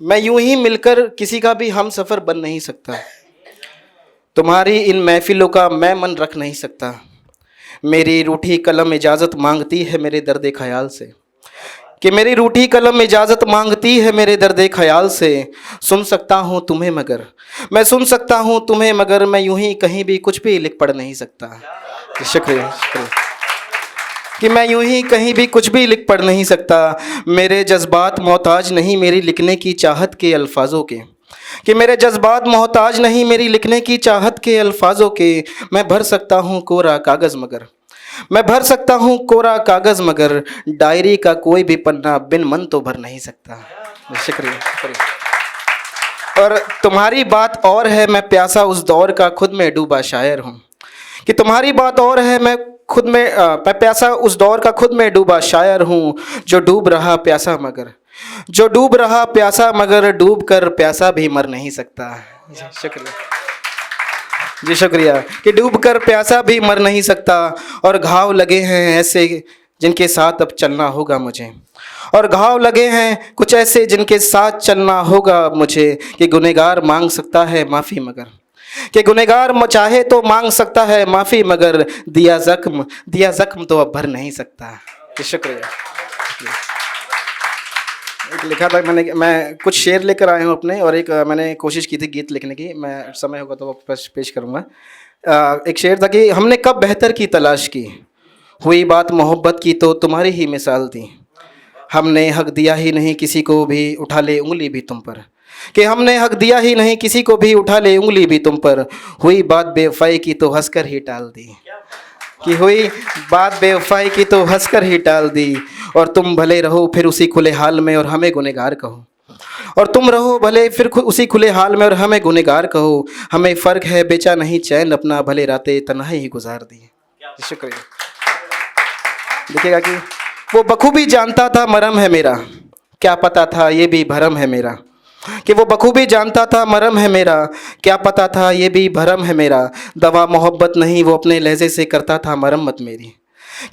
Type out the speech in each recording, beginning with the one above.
मैं यूं ही मिलकर किसी का भी हम सफ़र बन नहीं सकता। तुम्हारी इन महफिलों का मैं मन रख नहीं सकता। मेरी रूठी कलम इजाज़त मांगती है मेरे दर्द ख़याल से, कि मेरी रूठी कलम इजाज़त मांगती है मेरे दर्द ख़याल से। सुन सकता हूँ तुम्हें मगर, मैं सुन सकता हूँ तुम्हें मगर, मैं यूं ही कहीं भी कुछ भी लिख पढ़ नहीं सकता। शुक्रिया शुक्रिया। कि मैं यूं ही कहीं भी कुछ भी लिख पढ़ नहीं सकता। मेरे जज्बात मोहताज नहीं मेरी लिखने की चाहत के अल्फाजों के, कि मेरे जज्बात मोहताज नहीं मेरी लिखने की चाहत के अल्फाजों के। मैं भर सकता हूँ कोरा कागज़ मगर, मैं भर सकता हूँ कोरा कागज़ मगर, डायरी का कोई भी पन्ना बिन मन तो भर नहीं सकता। शुक्रिया शुक्रिया। और तुम्हारी बात और है मैं प्यासा उस दौर का खुद में डूबा शायर हूँ, कि तुम्हारी बात और है मैं खुद में मैं प्यासा उस दौर का खुद में डूबा शायर हूँ, जो डूब रहा प्यासा मगर, जो डूब रहा प्यासा मगर डूब कर प्यासा भी मर नहीं सकता। शुक्रिया जी शुक्रिया। कि डूब कर प्यासा भी मर नहीं सकता। और घाव लगे हैं ऐसे जिनके साथ अब चलना होगा मुझे, और घाव लगे हैं कुछ ऐसे जिनके साथ चलना होगा मुझे। कि गुनहगार मांग सकता है माफ़ी मगर, कि गुनहगार चाहे तो मांग सकता है माफ़ी मगर, दिया ज़ख्म तो अब भर नहीं सकता। शुक्रिया। एक लिखा था मैं कुछ शेर लेकर आया हूँ अपने, और एक मैंने कोशिश की थी गीत लिखने की, मैं समय होगा तो वापस पेश करूँगा। एक शेर था कि हमने कब बेहतर की तलाश की, हुई बात मोहब्बत की तो तुम्हारी ही मिसाल दी। हमने हक दिया ही नहीं किसी को भी उठा ले उंगली भी तुम पर, कि हमने हक दिया ही नहीं किसी को भी उठा ले उंगली भी तुम पर। हुई बात बेवफाई की तो हंसकर ही टाल दी, कि हुई बात बेवफाई की तो हंसकर ही टाल दी। और तुम भले रहो फिर उसी खुले हाल में और हमें गुनहगार कहो, और तुम रहो भले फिर उसी खुले हाल में और हमें गुनहगार कहो। हमें फ़र्क है बेचा नहीं चैन अपना, भले रातें तन्हाई ही गुजार दी। शुक्रिया। देखिएगा कि वो बखूबी जानता था मरम है मेरा, क्या पता था ये भी भरम है मेरा। कि वो बखूबी जानता था मरम है मेरा, क्या पता था ये भी भरम है मेरा। दवा मोहब्बत नहीं वो अपने लहजे से करता था मरम्मत मेरी,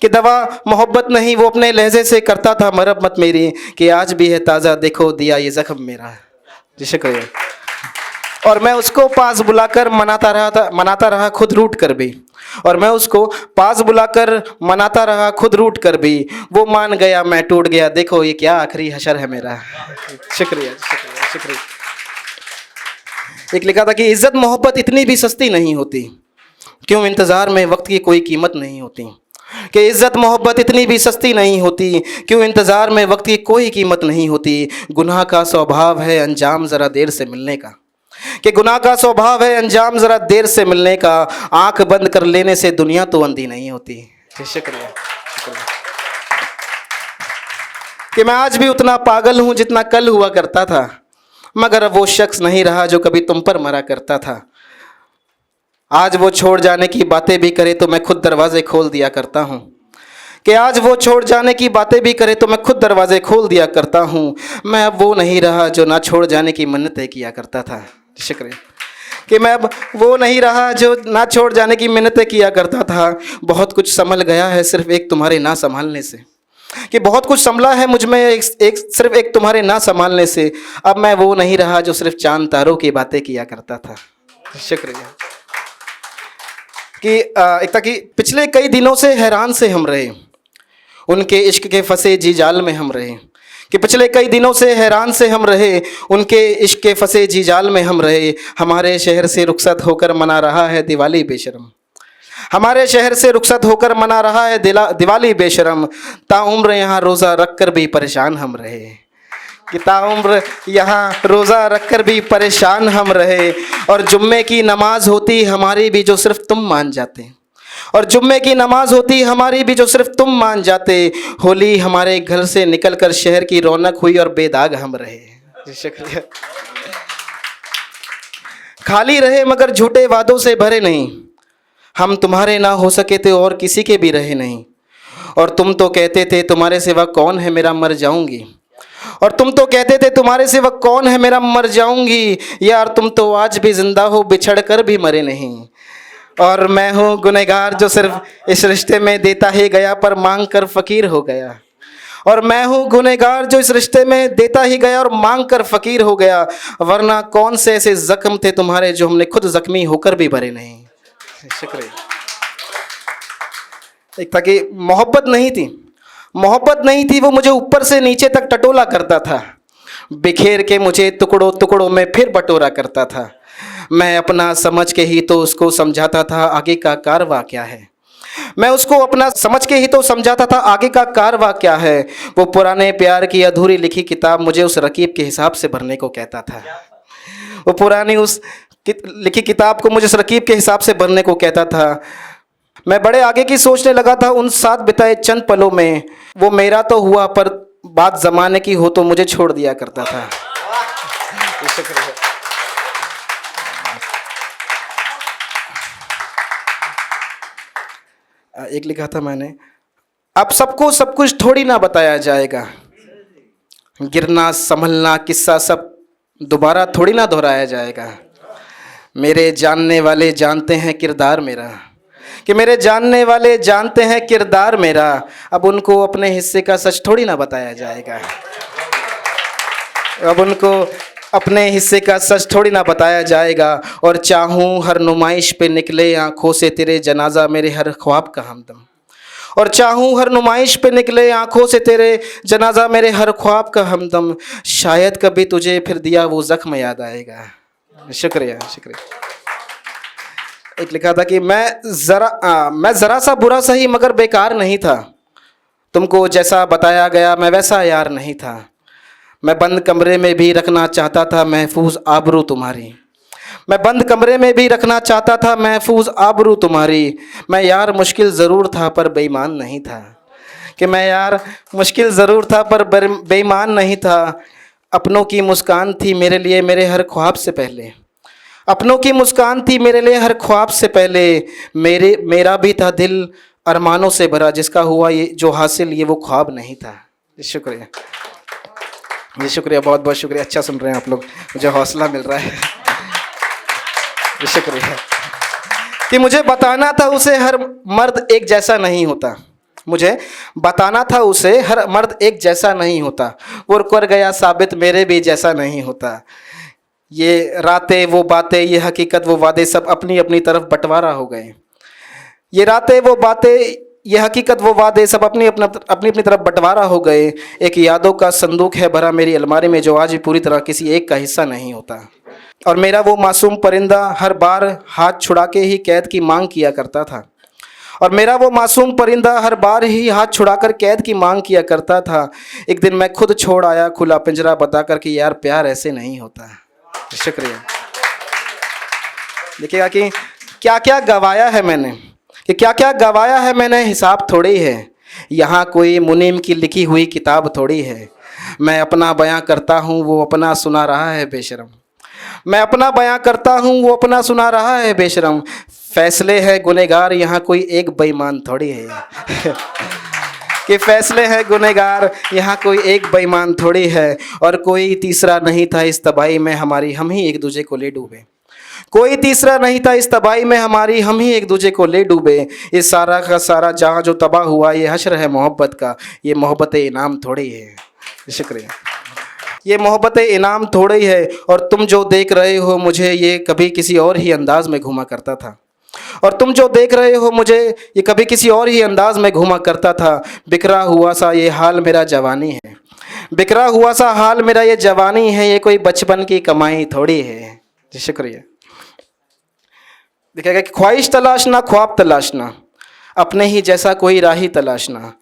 कि दवा मोहब्बत नहीं वो अपने लहजे से करता था मरम्मत मेरी। कि आज भी है ताज़ा देखो दिया ये ज़ख्म मेरा। जी शुक्रिया। और मैं उसको पास बुलाकर मनाता रहा खुद रूठ कर भी, और मैं उसको पास बुलाकर मनाता रहा खुद रूठ कर भी। वो मान गया मैं टूट गया देखो ये क्या आखिरी हशर है मेरा। शुक्रिया शुक्रिया शुक्रिया। एक लिखा था कि इज़्ज़त मोहब्बत इतनी भी सस्ती नहीं होती, क्यों इंतज़ार में वक्त की कोई कीमत नहीं होती। कि इज़्ज़त मोहब्बत इतनी भी सस्ती नहीं होती, क्यों इंतज़ार में वक्त की कोई कीमत नहीं होती। गुनाह का स्वभाव है अंजाम ज़रा देर से मिलने का, कि गुनाह का स्वभाव है अंजाम ज़रा देर से मिलने का। आंख बंद कर लेने से दुनिया तो अंधी नहीं होती। शुक्रिया शुक्रिया। कि मैं आज भी उतना पागल हूँ जितना कल हुआ करता था, मगर अब वो शख्स नहीं रहा जो कभी तुम पर मरा करता था। आज वो छोड़ जाने की बातें भी करे तो मैं खुद दरवाजे खोल दिया करता हूँ, कि आज वो छोड़ जाने की बातें भी करे तो मैं खुद दरवाजे खोल दिया करता हूँ। मैं अब वो नहीं रहा जो ना छोड़ जाने की मिन्नतें किया करता था। शुक्रिया। कि मैं अब वो नहीं रहा जो ना छोड़ जाने की मिन्नतें किया करता था। बहुत कुछ संभल गया है सिर्फ एक तुम्हारे ना संभालने से, कि बहुत कुछ संभला है मुझ में सिर्फ एक तुम्हारे ना संभालने से। अब मैं वो नहीं रहा जो सिर्फ चांद तारों की बातें किया करता था। शुक्रिया। कि एक था कि पिछले कई दिनों से हैरान से हम रहे, उनके इश्क के फंसे जी जाल में हम रहे। कि पिछले कई दिनों से हैरान से हम रहे, उनके इश्क के फंसे जी जाल में हम रहे। हमारे शहर से रुखसत होकर मना रहा है दिवाली बेशरम, हमारे शहर से रुखसत होकर मना रहा है दिवाली बेशरम। ताउम्र यहाँ रोज़ा रख कर भी परेशान हम रहे, कि ताउम्र यहाँ रोज़ा रख कर भी परेशान हम रहे। और जुम्मे की नमाज होती हमारी भी जो सिर्फ तुम मान जाते, और जुम्मे की नमाज होती हमारी भी जो सिर्फ तुम मान जाते। होली हमारे घर से निकल कर शहर की रौनक हुई और बेदाग हम रहे। शुक्रिया। खाली रहे मगर झूठे वादों से भरे नहीं, हम तुम्हारे ना हो सके थे और किसी के भी रहे नहीं। और तुम तो कहते थे तुम्हारे सिवा कौन है मेरा मर जाऊंगी, और तुम तो कहते थे तुम्हारे सिवा कौन है मेरा मर जाऊंगी। यार तुम तो आज भी जिंदा हो बिछड़ कर भी मरे नहीं। और मैं हूँ गुनहगार जो सिर्फ इस रिश्ते में देता ही गया पर मांग कर फ़कीर हो गया। और मैं हूँ गुनहगार जो इस रिश्ते में देता ही गया और मांग कर फ़कीर हो गया, वरना कौन से ऐसे ज़ख्म थे तुम्हारे जो हमने खुद ज़ख्मी होकर भी भरे नहीं। शुक्रिया। एक था कि मोहब्बत नहीं थी, मोहब्बत नहीं थी, वो मुझे ऊपर से नीचे तक टटोला करता था, बिखेर के मुझे टुकड़ों टुकड़ों में फिर बटोरा करता था। मैं अपना समझ के ही तो उसको समझाता था आगे का कारवा क्या है, मैं उसको अपना समझ के ही तो समझाता था आगे का कारवा क्या है। वो पुराने प्यार की अधूरी लिखी किताब मुझे उस रकीब के हिसाब से भरने को कहता था, वो पुरानी उस लिखी किताब को मुझे उस रकीब के हिसाब से भरने को कहता था। मैं बड़े आगे की सोचने लगा था उन साथ बिताए चंद पलों में, वो मेरा तो हुआ पर बात ज़माने की हो तो मुझे छोड़ दिया करता था। एक लिखा था मैंने, अब सबको सब कुछ थोड़ी ना बताया जाएगा, गिरना संभलना किस्सा सब दोबारा थोड़ी ना दोहराया जाएगा। मेरे जानने वाले जानते हैं किरदार मेरा, कि मेरे जानने वाले जानते हैं किरदार मेरा, अब उनको अपने हिस्से का सच थोड़ी ना बताया जाएगा, अब उनको अपने हिस्से का सच थोड़ी ना बताया जाएगा। और चाहूँ हर नुमाइश पे निकले आँखों से तेरे जनाजा मेरे हर ख्वाब का हमदम, और चाहूँ हर नुमाइश पे निकले आँखों से तेरे जनाजा मेरे हर ख्वाब का हमदम, शायद कभी तुझे फिर दिया वो ज़ख्म याद आएगा। शुक्रिया शुक्रिया। एक लिखा था कि मैं ज़रा सा बुरा सही मगर बेकार नहीं था, तुमको जैसा बताया गया मैं वैसा यार नहीं था। मैं बंद कमरे में भी रखना चाहता था महफूज आबरू तुम्हारी, मैं बंद कमरे में भी रखना चाहता था महफूज आबरू तुम्हारी। मैं यार मुश्किल ज़रूर था पर बेईमान नहीं था, कि मैं यार मुश्किल ज़रूर था पर बेईमान नहीं था। अपनों की मुस्कान थी मेरे लिए मेरे हर ख्वाब से पहले, अपनों की मुस्कान थी मेरे लिए हर ख्वाब से पहले। मेरा भी था दिल अरमानों से भरा, जिसका हुआ ये जो हासिल ये वो ख्वाब नहीं था। शुक्रिया जी, शुक्रिया, बहुत बहुत शुक्रिया। अच्छा सुन रहे हैं आप लोग, मुझे हौसला मिल रहा है। शुक्रिया। कि मुझे बताना था उसे हर मर्द एक जैसा नहीं होता, मुझे बताना था उसे हर मर्द एक जैसा नहीं होता, वो कर गया साबित मेरे भी जैसा नहीं होता। ये रातें वो बातें ये हकीकत वो वादे सब अपनी अपनी तरफ बंटवारा हो गए, ये रातें वो बातें ये हकीकत वो वादे सब अपनी अपनी तरफ बंटवारा हो गए। एक यादों का संदूक है भरा मेरी अलमारी में जो आज भी पूरी तरह किसी एक का हिस्सा नहीं होता। और मेरा वो मासूम परिंदा हर बार हाथ छुड़ा के ही कैद की मांग किया करता था, और मेरा वो मासूम परिंदा हर बार ही हाथ छुड़ाकर कैद की मांग किया करता था। एक दिन मैं खुद छोड़ आया खुला पिंजरा बता कर कि यार प्यार ऐसे नहीं होता। शुक्रिया। देखिएगा कि क्या क्या गवाया है मैंने, कि क्या क्या गवाया है मैंने हिसाब थोड़ी है, यहाँ कोई मुनीम की लिखी हुई किताब थोड़ी है। मैं अपना बयां करता हूँ वो अपना सुना रहा है बेशरम, मैं अपना बयां करता हूँ वो अपना सुना रहा है बेशरम। फैसले है गुनहगार यहाँ कोई एक बेईमान थोड़ी है। कि फैसले है गुनहगार यहाँ कोई एक बेईमान थोड़ी है, और कोई तीसरा नहीं था इस तबाही में हमारी हम ही एक दूसरे को ले डूबे, कोई तीसरा नहीं था इस तबाही में हमारी हम ही एक दूसरे को ले डूबे। इस सारा का सारा जहाँ जो तबाह हुआ ये हश्र है मोहब्बत का, ये मोहब्बत इनाम थोड़ी है। शुक्रिया। ये मोहब्बत इनाम थोड़ी है, और तुम जो देख रहे हो मुझे ये कभी किसी और ही अंदाज में घूमा करता था, और तुम जो देख रहे हो मुझे ये कभी किसी और ही अंदाज में घूमा करता था। बिखरा हुआ सा ये हाल मेरा जवानी है, बिखरा हुआ सा हाल मेरा ये जवानी है, ये कोई बचपन की कमाई थोड़ी है। जी शुक्रिया। देखिएगा कि ख्वाहिश तलाशना ख्वाब तलाशना, अपने ही जैसा कोई राही तलाशना,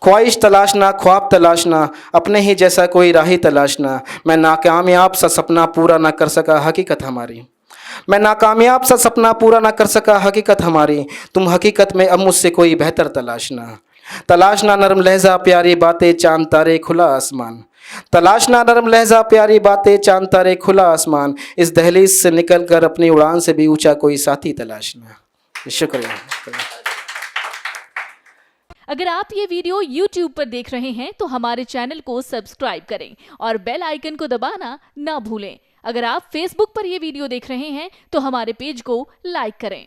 ख्वाहिश तलाशना ख्वाब तलाशना, अपने ही जैसा कोई राही तलाशना। मैं नाकामयाब सा सपना पूरा ना कर सका हकीकत हमारी, मैं नाकामयाब सा सपना पूरा ना कर सका हकीकत हमारी। तुम हकीकत में अब मुझसे कोई बेहतर तलाशना, तलाशना नरम लहजा प्यारी बातें चांद तारे खुला आसमान, तलाशना नरम लहजा प्यारी बातें चांद तारे खुला आसमान। इस दहलीज से निकल कर अपनी उड़ान से भी ऊंचा कोई साथी तलाशना। शुक्रिया। अगर आप ये वीडियो YouTube पर देख रहे हैं तो हमारे चैनल को सब्सक्राइब करें और बेल आइकन को दबाना ना भूलें। अगर आप Facebook पर ये वीडियो देख रहे हैं तो हमारे पेज को लाइक करें।